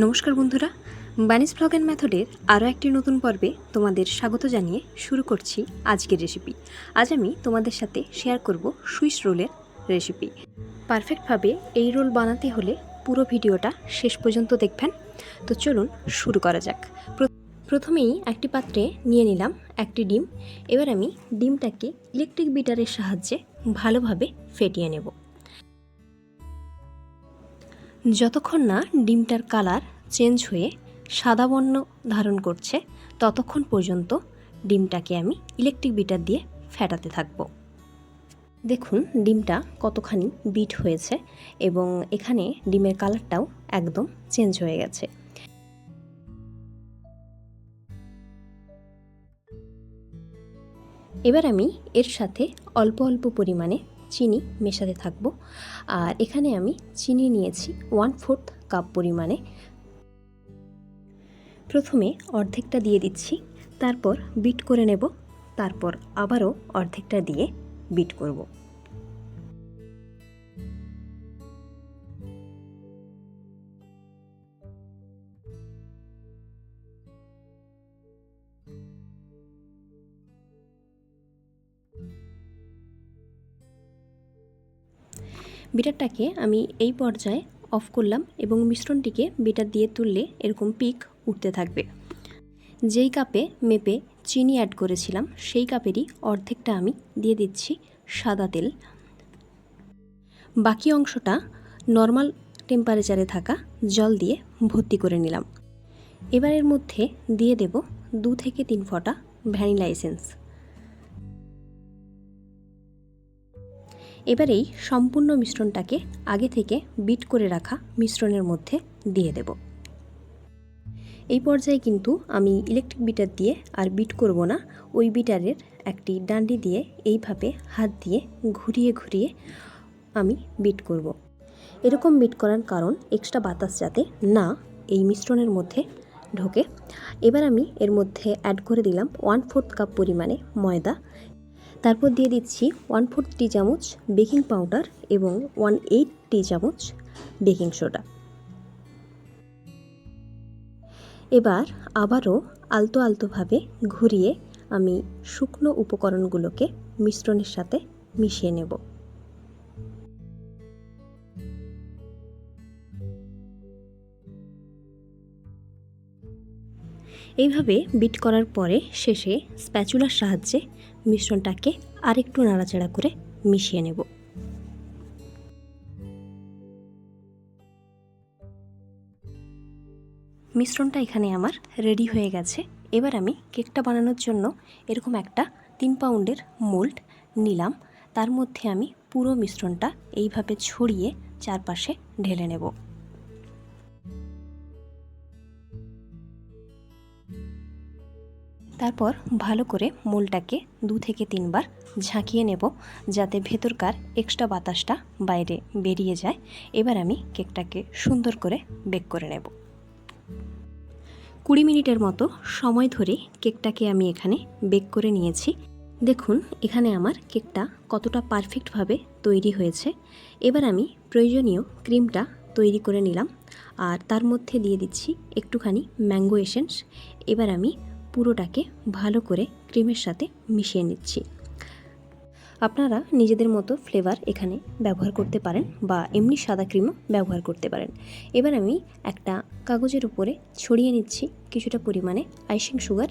নমস্কার বন্ধুরা, বানিস blog and মেথডের আরও একটি নতুন পর্বে তোমাদের স্বাগত জানিয়ে শুরু করছি আজকের রেসিপি। আজ আমি তোমাদের সাথে শেয়ার করব সুইস রোলের রেসিপি। পারফেক্টভাবে এই রোল বানাতে হলে পুরো ভিডিওটা শেষ পর্যন্ত দেখবেন। তো চলুন শুরু করা যাক। প্রথমেই একটি পাত্রে নিয়ে নিলাম একটি ডিম। এবার আমি ডিমটাকে ইলেকট্রিক বিটারের সাহায্যে ভালোভাবে ফেটিয়ে নেব। যতক্ষণ না ডিমটার কালার চেঞ্জ হয়ে সাদা বর্ণ ধারণ করছে ততক্ষণ পর্যন্ত ডিমটাকে আমি ইলেকট্রিক বিটার দিয়ে ফেটাতে থাকব। দেখুন ডিমটা কতখানি বিট হয়েছে এবং এখানে ডিমের কালারটাও একদম চেঞ্জ হয়ে গেছে। এবার আমি এর সাথে অল্প অল্প পরিমাণে চিনি মেশাতে থাকব। আর এখানে আমি চিনি নিয়েছি 1/4 কাপ পরিমাণে। প্রথমে অর্ধেকটা দিয়ে দিচ্ছি, তারপর বিট করে নেব, তারপর আবারও অর্ধেকটা দিয়ে বিট করব। বিটারটাকে আমি এই পর্যায়ে অফ করলাম এবং মিশ্রণটিকে বিটার দিয়ে তুললে এরকম পিক উঠতে থাকবে। যেই কাপে মেপে চিনি অ্যাড করেছিলাম সেই কাপেরই অর্ধেকটা আমি দিয়ে দিচ্ছি সাদা তেল। বাকি অংশটা নর্মাল টেম্পারেচারে থাকা জল দিয়ে ভর্তি করে নিলাম। এবার এর মধ্যে দিয়ে দেব 2 থেকে 3 ফোঁটা ভ্যানিলা এসেন্স। এবার এই সম্পূর্ণ মিশ্রণটাকে আগে থেকে বিট করে রাখা মিশ্রণের মধ্যে দিয়ে দেব। এই পর্যায়ে কিন্তু আমি ইলেকট্রিক বিটার দিয়ে আর বিট করব না, ওই বিটারের একটি ডান্ডি দিয়ে এইভাবে হাত দিয়ে ঘুরিয়ে ঘুরিয়ে আমি বিট করব। এরকম বিট করার কারণ এক্সট্রা বাতাস যাতে না এই মিশ্রণের মধ্যে ঢোকে। এবার আমি এর মধ্যে অ্যাড করে দিলাম 1/4 কাপ পরিমাণে ময়দা। তারপর দিয়ে দিচ্ছি 1/4 টি চামচ বেকিং পাউডার এবং 1/8 টি চামচ বেকিং সোডা। এবার আবারও আলতো আলতোভাবে ঘুরিয়ে আমি শুকনো উপকরণগুলোকে মিশ্রণের সাথে মিশিয়ে নেব। এইভাবে বিট করার পরে শেষে স্প্যাচুলার সাহায্যে মিশ্রণটাকে আরেকটু নাড়াচাড়া করে মিশিয়ে নেব। মিশ্রণটা এখানে আমার রেডি হয়ে গেছে। এবার আমি কেকটা বানানোর জন্য এরকম একটা 3 পাউন্ডের মোল্ড নিলাম। তার মধ্যে আমি পুরো মিশ্রণটা এইভাবে ছড়িয়ে চারপাশে ঢেলে নেব। তারপর ভালো করে মোল্ডটাকে 2 থেকে 3 বার ঝাঁকিয়ে নেব যাতে ভেতরকার এক্সট্রা বাতাসটা বাইরে বেরিয়ে যায়। এবার আমি কেকটাকে সুন্দর করে বেক করে নেব। 20 মিনিটের মতো সময় ধরে কেকটাকে আমি এখানে বেক করে নিয়েছি। দেখুন এখানে আমার কেকটা কতটা পারফেক্টভাবে তৈরি হয়েছে। এবার আমি প্রয়োজনীয় ক্রিমটা তৈরি করে নিলাম আর তার মধ্যে দিয়ে দিচ্ছি একটুখানি ম্যাঙ্গো এসেন্স। এবার আমি পুরোটাকে ভালো করে ক্রিমের সাথে মিশিয়ে নিচ্ছি। আপনারা নিজেদের মতো ফ্লেভার এখানে ব্যবহার করতে পারেন বা এমনি সাদা ক্রিমও ব্যবহার করতে পারেন। এবার আমি একটা কাগজের উপরে ছড়িয়ে নিচ্ছি কিছুটা পরিমাণে আইসিং সুগার।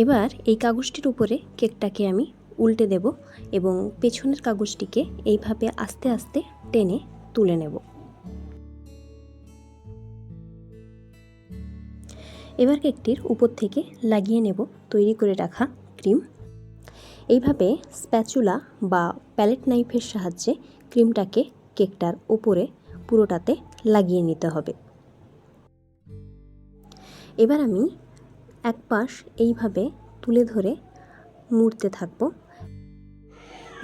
এবার এই কাগজটির উপরে কেকটাকে আমি উল্টে দেব এবং পেছনের কাগজটিকে এইভাবে আস্তে আস্তে টেনে তুলে নেব। এবার কেকটির উপর থেকে লাগিয়ে নেব তৈরি করে রাখা ক্রিম। এইভাবে স্প্যাচুলা বা প্যালেট নাইফের সাহায্যে ক্রিমটাকে কেকটার উপরে পুরোটাতে লাগিয়ে নিতে হবে। এবার আমি এক পাশ এইভাবে তুলে ধরে মুড়তে থাকব।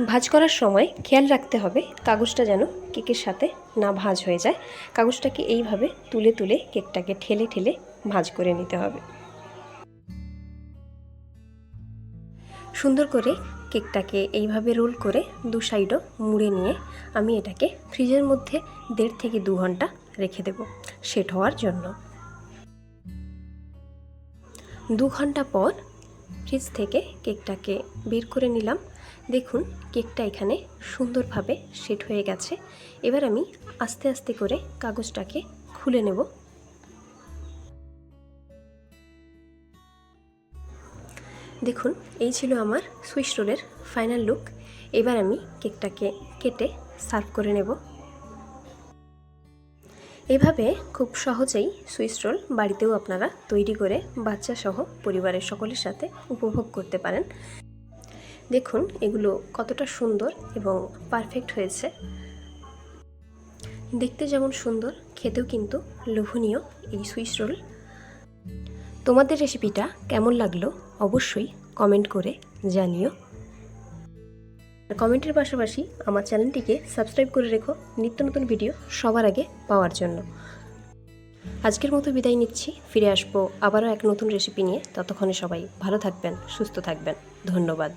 ভাঁজ করার সময় খেয়াল রাখতে হবে কাগজটা যেন কেকের সাথে না ভাঁজ হয়ে যায়। কাগজটাকে এইভাবে তুলে তুলে কেকটাকে ঠেলে ঠেলে ভাঁজ করে নিতে হবে। সুন্দর করে কেকটাকে এইভাবে রোল করে দু সাইডও মুড়ে নিয়ে আমি এটাকে ফ্রিজের মধ্যে 1.5 থেকে 2 ঘন্টা রেখে দেব সেট হওয়ার জন্য। 2 ঘন্টা পর ফ্রিজ থেকে কেকটাকে বের করে নিলাম। দেখুন কেকটা এখানে সুন্দরভাবে সেট হয়ে গেছে। এবার আমি আস্তে আস্তে করে কাগজটাকে খুলে নেব। দেখুন এই ছিল আমার সুইস রোলের ফাইনাল লুক। এবার আমি কেকটাকে কেটে সার্ভ করে নেব। এভাবে খুব সহজেই সুইস রোল বাড়িতেও আপনারা তৈরি করে বাচ্চা সহ পরিবারের সকলের সাথে উপভোগ করতে পারেন। দেখুন এগুলো কতটা সুন্দর এবং পারফেক্ট হয়েছে। দেখতে যেমন সুন্দর, খেতেও কিন্তু লোভনীয় এই সুইস রোল। তোমাদের রেসিপিটা কেমন লাগলো অবশ্যই কমেন্ট করে জানিও। কমেন্টের পাশাপাশি আমার চ্যানেলটিকে সাবস্ক্রাইব করে রেখো নিত্য নতুন ভিডিও সবার আগে পাওয়ার জন্য। আজকের মতো বিদায় নিচ্ছি, ফিরে আসবো আবারও এক নতুন রেসিপি নিয়ে। ততক্ষণে সবাই ভালো থাকবেন, সুস্থ থাকবেন। ধন্যবাদ।